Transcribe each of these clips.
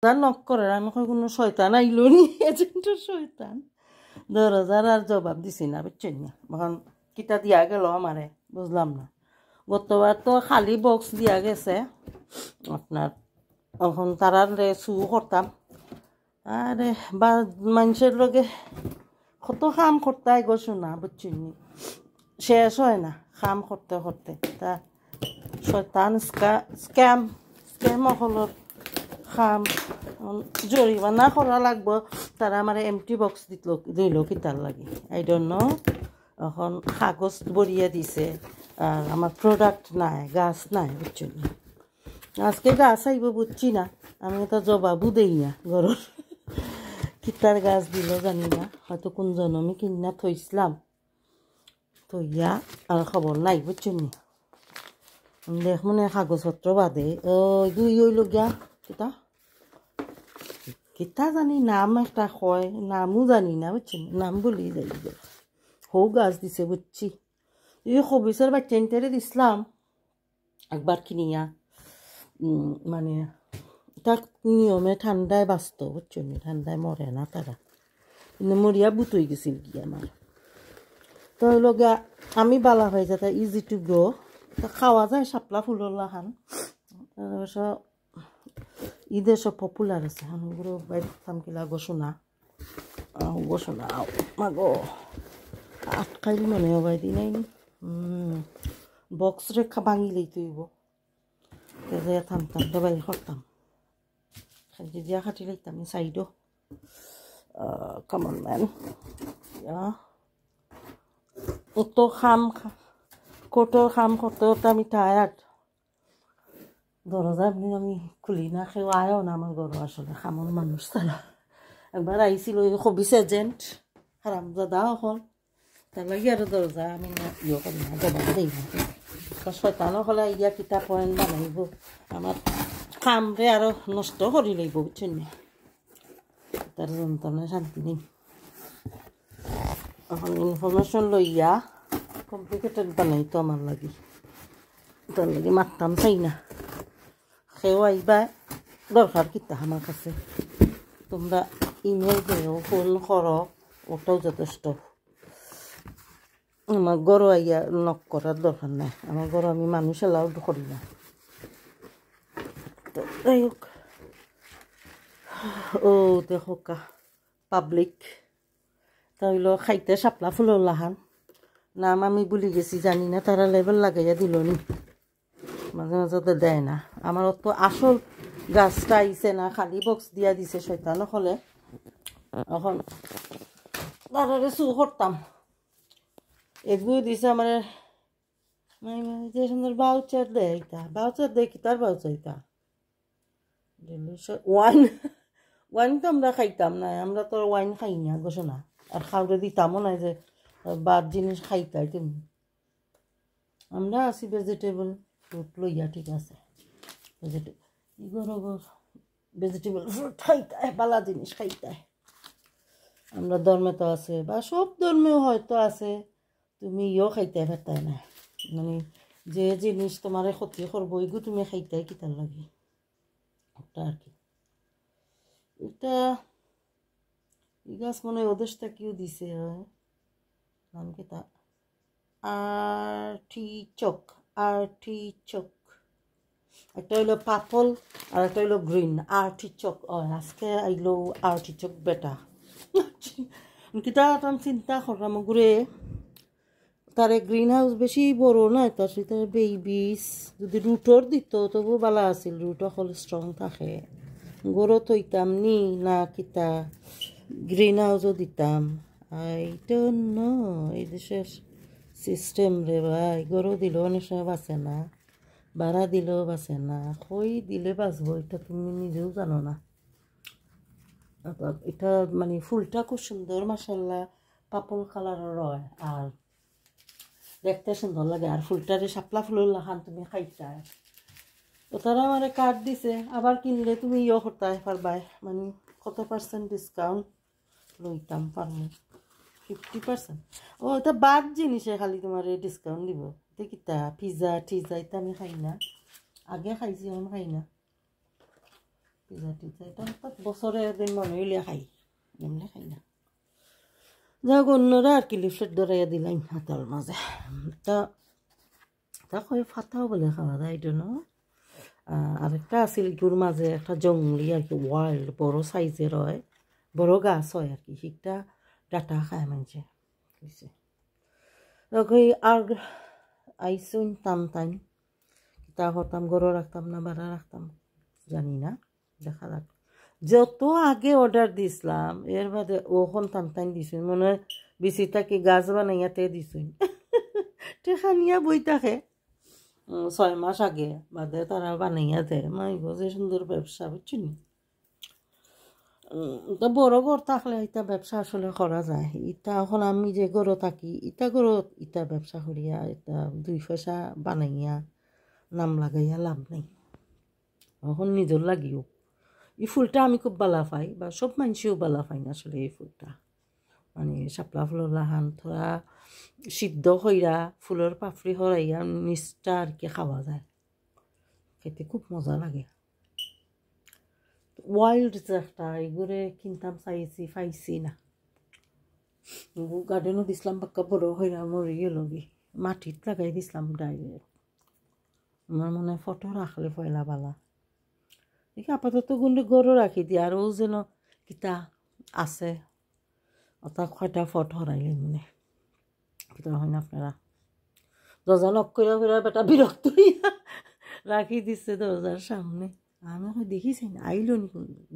তার নক করে আমি কোনো শয়তান আইলো নি এজেন্টের শয়তান দরজার আর জবাব দিছি না বুঝছেন না এখন কিতা দিয়া গেল আমারে বুঝলাম না গতবার তো খালি বক্স দিয়া গেছে আপনার এখন তারার চু করতাম আরে বা মানুষের লগে কত কাম করতে গো শোনা বুঝছেন নি শেষ হয় না কাম করতে করতে তা শয়তান স্ক্যাম হলর খাম জরিমানা করা লাগবো তারা আমার এমটি বক্স দিল কিতার লাগে আই ডোন্ট নো এখন কাগজ বরিয়া দিছে আর আমার প্রোডাক্ট নাই গাছ নাই বুঝছি না আজকে গাছ আইব বুঝছি না আমি তো জবাবও দেই না ঘরের কিতার গাছ দিল জানি না হয়তো কোন জনমে কিনা থইছিলাম থইয়া আর খবর নাই বুঝছি না দেখ মনে কাগজপত্র বাদে দুই হইল গিয়া কিতা কিতা জানি নাম একটা কয় নামও জানি না বুঝছি নাম বলি যাই হৌ গাছ দিছে বুঝছি এই খবিসের বাচ্চাইনটারে দিছিলাম একবার কিনিয়া মানে তাক নিয়মে ঠান্ডায় বাঁচত বুঝছো ঠান্ডায় মরে না তারা কিন্তু মরিয়া বুতই গেছিল কি আমার তো হইল গিয়া আমি বালা হয়ে যাতে ইজি টু গ্রো তা খাওয়া যায় শাপলা ফুলর লাহান অবশ্য ঈদে সব পপুলার আছে ওগুলো বাইরে থামকিলা গোসোনা মাগো আটকাইল মনে হয় বাইদি নাই বক্স রেখা ভাঙিলেই তুইব থামতাম তো বাইরে করতাম খালি দিয়া খাটি লাইতাম সাইডও কামন ম্যান অত খাম করতে আমি টায়ার্ড দরজা এমনি আমি খুলি না কেউ আয়ও না আমার ঘর আসলে খামর মানুষ তারা একবার আইছিল ওই খবিস এজেন্ট হারামজাদা হল তার লাগে আর দরজা আমি ইয়ে করি না জবাব দিই না শয়তানো হলে ইয়া কিতাব পয়েন্ট বানাইব আমার কামরে আরো নষ্ট করি লাগব বুঝছেন না তার যন্ত্রণায় শান্তি নেই এখন ইনফরমেশন লইয়া কমপ্লিকেটেড বানাইতো আমার লাগি তার লাগে মারতাম চাই না সেও আইবা দরকার কিতা আমার কাছে তোমরা ইমেল দিও ফোন করো ওটাও যথেষ্ট আমার গরু আইয়া নক করার দরকার নাই আমার গরু আমি মানুষ এলাও করি না তো যাই হোক ও দেখো কা পাবলিক তাইলো খাইতে শাপলা ফুলর লাহান নাম আমি ভুলি গেছি জানি না তারা লেবেল লাগাইয়া দিল নি মাঝে মাঝে তো দেয় না আমার অত আসল গাছটা আইছে না খালি বক্স দিয়া দিছে শয়তান হলে এখন তারারে চু করতাম এগুলো দিছে আমার যে সুন্দর বাউচার দেয় এটা বাউচার দেয় কি তার বাউচার এটা ওয়াইন তো আমরা খাইতাম না আমরা তো ওয়াইন খাই না গোসো না আর খাওয়ারে দিতামও না যে বাদ জিনিস খাইতাই তুমি আমরা আছি ভেজিটেবল ফ্রুট লইয়া ঠিক আছে ভেজিটেবল ফ্রুট খাইতায় বালা জিনিস খাইতায় আমরা ধর্মে তো আছে বা সব ধর্মেও হয়তো আছে তুমি ইও খাইতে পারতাই না মানে যে জিনিস তোমার ক্ষতি করবো এগুলো তুমি খাইতাই কিতার লাগে ওটা আর কি এটা এই গাছ মনে হয় ওদেশটা কেউ দিছে নাম কি তা আর্টিচক একটা হইলো পার্পল আর একটা হইলো গ্রিন আর্টিচক আজকে আইলো আর্টিচক বেটা কিতা আমি চিন্তা করলাম ঘুরে তারে গ্রিন হাউস বেশি বড় না তার সাথে বেবিস যদি রুটর দিত তবু ভালো আছিল রুট হল স্ট্রং থাকে গরো থইতাম নি না কিতা গ্রিন হাউসও দিতাম আই ডোন্ট নো এই দেশের সিস্টেম রে ভাই গরু দিলেও অনেক সময় বাঁচে না ভাড়া দিলেও বাঁচে না কই দিলে বাঁচবো এটা তুমি নিজেও জানো না এটা মানে ফুলটা খুব সুন্দর মাশাআল্লাহ পার্পল কালারের হয় আর দেখতে সুন্দর লাগে আর ফুলটারে শাপলা ফুলের লাখান তুমি খাইতায় তো তারা আমার কার্ড দিছে আবার কিনলে তুমি ইয়ে করতে পারবাই মানে কত % ডিসকাউন্ট লইতাম পারবো 50%। ও এটা বাদ জিনিসে খালি তোমার ডিসকাউন্ট দিব দেখিতা পিজা টিজা এটা আমি খাই না আগে খাইছি এখন খাই না পিজা টিজা এটা বছরে একদিন মনে হইলে খাই, এমনি খাই না। যাক অন্যরা আর কি লিফলেট ধরাইয়া দিলাম হাতার মাঝে। তা কই ফাটাও বলে খাওয়া যায় এটা ন। আরেকটা আছিল ইগুর মাঝে একটা জঙ্গলি আর কি ওয়াইল্ড বড় সাইজের হয়, বড় গাছ হয় আর কি, সেটা ডাটা খায় মানছে কইছে। আর আইসুন টান তা হতাম গরো রাখতাম না বাড়া রাখতাম জানি না, দেখা যাক। যত আগে অর্ডার দিছিলাম এর বাদে ওখন টান দিছুন, মনে হয় বেশি থাকি গাছ বানাইয়াতে দিছুন। টেকা নিয়া বই থাকে 6 মাস আগে বাদে তারা বানাইয়া দেয়। মাই যে সুন্দর ব্যবসা বুঝছেন। তো বড় ঘর থাকলে এটা ব্যবসা আসলে করা যায়। ইটা এখন আমি যে গরো থাকি ইটা গরো ইটা ব্যবসা করিয়া এটা 2 পয়সা বানাইয়া নাম লাগাইয়া লাভ নেই। এখন নিজের লাগিও এই ফুলটা আমি খুব বালা পাই, বা সব মানুষেও বালা পাই না আসলে এই ফুলটা। মানে শাপলা ফুলের লাহান থোড়া সিদ্ধ হইরা ফুলের পাপড়ি হরাইয়া নিচটা আর কি খাওয়া যায়, খেতে খুব মজা লাগে। ওয়াইল্ড যে একটা এগুলো কিনতাম চাইছি পাইছি না। গার্ডেনও দিছিলাম বাক্কা বড় হইরা মরে গেল কি, মাটিত লাগাই দিছিলাম ডাইরেক্ট। আমার মনে হয় ফটো রাখলে পয়লা বালা। দেখি আপাতত গুন্ডে গরু রাখি দিই, আরও যেন কিতা আছে ওটা কয়টা ফটো হরাইলে মনে কিতা হয় না আপনারা। দরজা নক করে বেটা বিরক্ত হইয়া রাখি দিচ্ছে দরজার সামনে। আমি দেখিছি না আইল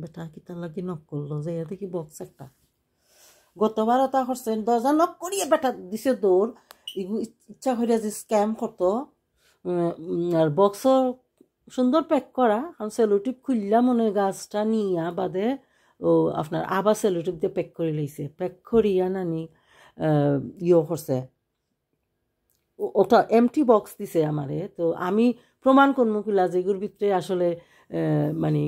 বেটা কিতার লাগি নক করলো, যে দেখি বক্স একটা। গতবার ওটা করছেন দরজা নক করিয়ে বেটা দিছে দৌড়, ইচ্ছা করে যে স্ক্যাম করতো। আর বক্স সুন্দর প্যাক করা, কারণ সেলোটিপ খুললাম মনে গাছটা নিয়া বাদে ও আপনার আবার সেলোটিপ দিয়ে প্যাক করে লইছে। প্যাক করিয়া নানি করছে, ওটা এমটি বক্স দিছে আমারে। তো আমি প্রমাণ করবো কিলা যেগুলোর ভিতরে আসলে মানে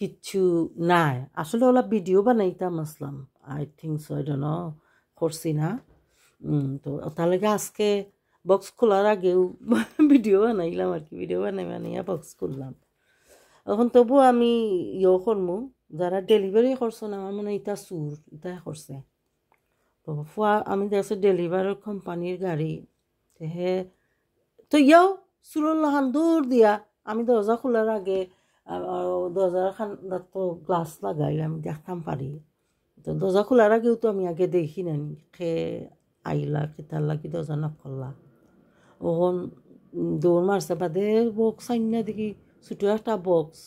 কিচ্ছু নাই। আসলে ওলা ভিডিও বানাইতাম আসলাম, I think so, I don't know, করছি না। তো তার লাগে আজকে বক্স খোলার আগেও ভিডিও বানাইলাম আর কি, ভিডিও বানাইয়া বক্স খুললাম। এখন তবু আমি করবো, যারা ডেলিভারি করছেন আমার মনে হয় এটা চুর এটা করছে। তো আমি দেখছি ডেলিভারি কোম্পানির গাড়ি হে তো চুরর লাহান দূর দিয়া আমি দরজা খোলার আগে দরজার খান তো গ্লাস লাগাই আমি দেখতাম পারি। তো দরজা খোলার আগেও তো আমি আগে দেখি নানি খে আইলা কেতার লাগি দরজা নক করলা। ওখন দৌড় মারছে বাদে বক্স আইনা দেখি ছোটো একটা বক্স,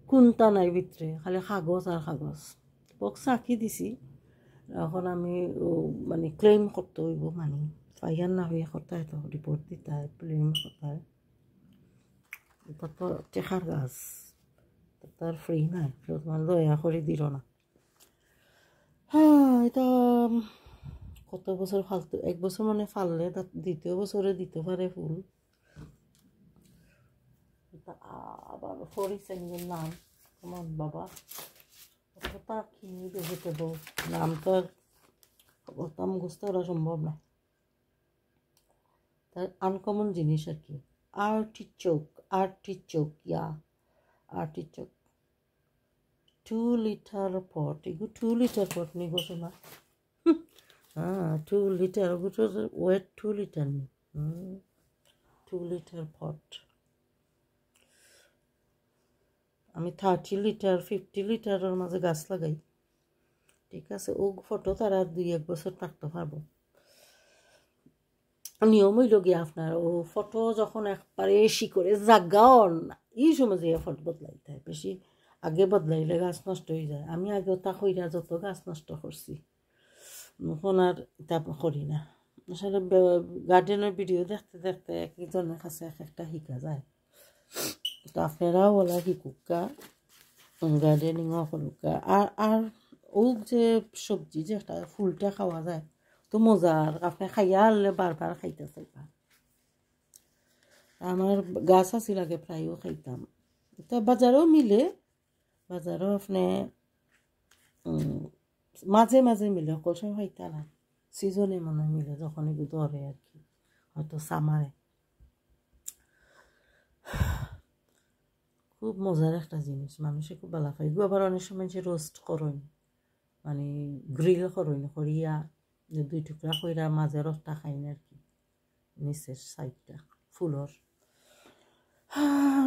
কোনটা নাই ভিতরে, খালি কাগজ আর কাগজ। বক্স আঁকি দিছি। এখন আমি মানে ক্লেইম করতে হইব, মানে ফাইয়ার না হইয়া করতে হয় তো রিপোর্ট দিতে হয়, ক্লেইম করতে হয়। এটা তো টেকার গাছ, তার ফ্রি নাই, মানে দয়া করে দিল না। হ্যাঁ এটা কত বছর ফালতু, 1 বছর মানে ফাললে দ্বিতীয় বছরে দিতে পারে ফুল। আবার ফরিসেনের নাম আমার বাবা তা কি দেখতে দেবো, নাম তো আর মুখস্থ করা সম্ভব না। তার আনকমন জিনিস আর কি। আর্টিচোক ইয়া আর্টিচোক 2 লিটার পট, এগুলো 2 লিটার পট নি গোছো না। হ্যাঁ 2 লিটার ওগুলো ওয়েট 2 লিটার নি, 2 লিটার পট। আমি 30 লিটার 50 লিটারের মাঝে গাছ লাগাই, ঠিক আছে। ও ফটো তারা 2-1 বছর থাকতে পারবো। নিয়ম হইল গিয়ে আপনার ও ফটো যখন একবারে শিকড়ে জাগান এই সময় যে ফটো বদলাইতে হয়, বেশি আগে বদলাইলে গাছ নষ্ট হয়ে যায়। আমি আগে তা কইরা যত গাছ নষ্ট করছি এখন আর তা করি না। আসলে গার্ডেনের ভিডিও দেখতে দেখতে একজনের কাছে একটা শিখা যায়। তো আপনারাও বলা শিকুকা, গার্ডেনিংও করুকা। আর ও যে সবজি যে একটা ফুলটা খাওয়া যায় তো মজার, আপনি খাইয়া আনলে বারবার খাইতে চাইবা। আমার গাছ আছিল আগে প্রায়ও খাইতাম। তো বাজারেও মিলে, বাজারও আপনি মাঝে মাঝে মিলে, সকল সময় খাইতা না, সিজনে মনে হয় মিলে, যখন এগুলো ধরে আর কি, হয়তো সামারে। খুব মজার একটা জিনিস, মানুষে খুব ভালো পাই। আবার অনেক সময় যে রোস্ট করুন, মানে গ্রিল করুন, করিয়া যে 2 টুকরা কইরা মাঝে রসটা খাইন আর কি, নিচের সাইডটা ফুলর।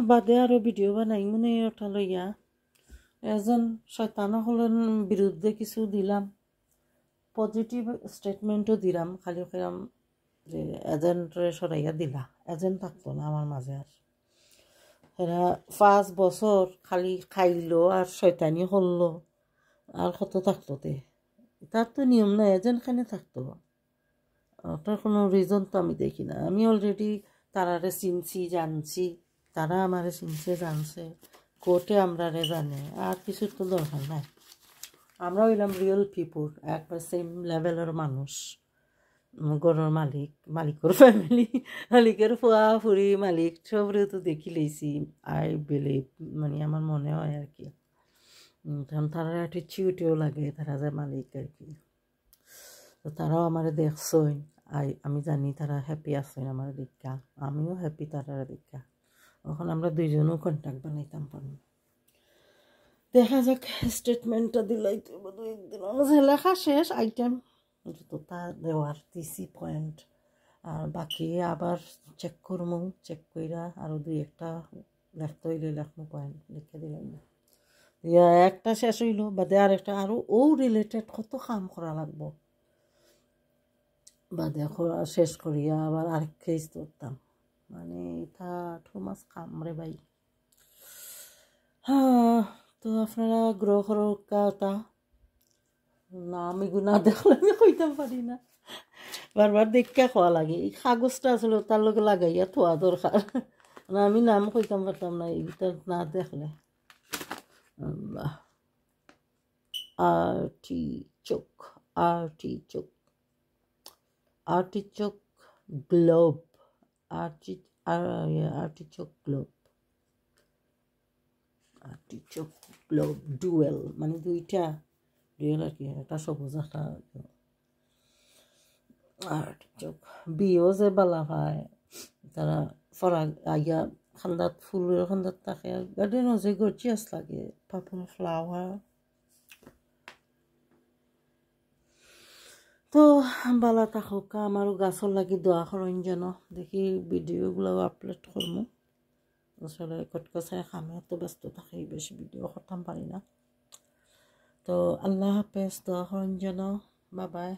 বাদে আরও ভিডিও বানাই মনে ওটা লইয়া এজন শয়তানসকলের বিরুদ্ধে কিছু দিলাম, পজিটিভ স্টেটমেন্টও দিলাম, খালি কিরম যে এজেন্টরে সরাইয়া দিলা, এজেন্ট থাকতো না আমার মাঝে। আর এরা 5 বছর খালি খাইলো আর শয়তানি করলো, আর কত থাকতো তে, তার তো নিয়ম নাই, এজেন্ট খানে থাকতো। ওটার কোনো রিজন তো আমি দেখি না। আমি অলরেডি তারারে চিনছি, জানছি, তারা আমারে চিনছে, জানছে, কোর্টে আমরারে জানে, আর কিছুর তো দরকার নাই। আমরা হইলাম রিয়েল পিপুল, একবার সেম লেভেলের মানুষ। গরুর মালিক, মালিকের ফ্যামিলি, মালিকের ফুয়া ফুরি, মালিক সবরে তো দেখি লইছি। আই বিলিভ, মানে আমার মনে হয় আর কি, কারণ তারা অ্যাটিটিউডও লাগে, তারা যে মালিক আর কি। তো তারাও আমার দেখছই, আমি জানি তারা হ্যাপি আছেন আমার দেখা, আমিও হ্যাপি তারা দেখা। এখন আমরা দুইজনও কন্ট্যাক্ট বানাইতাম পারি। দেখা যাক, স্টেটমেন্টটা দিলাই তো 2-1 দিন লেখা শেষ, আইটেম যতটা দেওয়ার দিছি পয়েন্ট, আর বাকি আবার চেক করবো, চেক কইরা আরও 2-1টা লেখতে হইলে লেখবো, পয়েন্ট লিখে দিলাম। একটা শেষ হইল, বাদে আরেকটা আরও রিলেটেড কত কাম করা লাগবো, বাদে শেষ করিয়া আবার আরেক কেস ধরতাম, মানে এটা ঠোমাস কাম রে ভাই। হ্যাঁ, তো আপনারা গ্রহ তা না, আমি না দেখলে আমি কইতাম পারি না, বারবার দেখা খাওয়া লাগে। এই কাগজটা আসলে তার লগে লাগাইয়া থোয়া দরকার না, আমি নাম কইতাম পারতাম না এইটা না দেখলে। Artichoke, artichoke, artichoke globe, artichoke globe, artichoke globe dual, মানে 2টা ডুয়েল আর কি, একটা সবুজ একটা আর্টিচোক। বিও যে বালা পায় তারা ফরা আইয়া খান্দাত, ফুলের খান্দাত থাকে, গার্ডেনও যে গর্জিয়াস লাগে, পার্পল ফ্লাওয়ার। তো বালা থাকুক, আমারও গাছর লাগি দোয়া করেন যেন, দেখি ভিডিওগুলোও আপলোড করবো। আসলে কটকসায় খামে এত ব্যস্ত থাকি, বেশি ভিডিও করতাম পারি না। তো আল্লাহ হাফেজ, দোয়া করেন যেন, বাই বাই।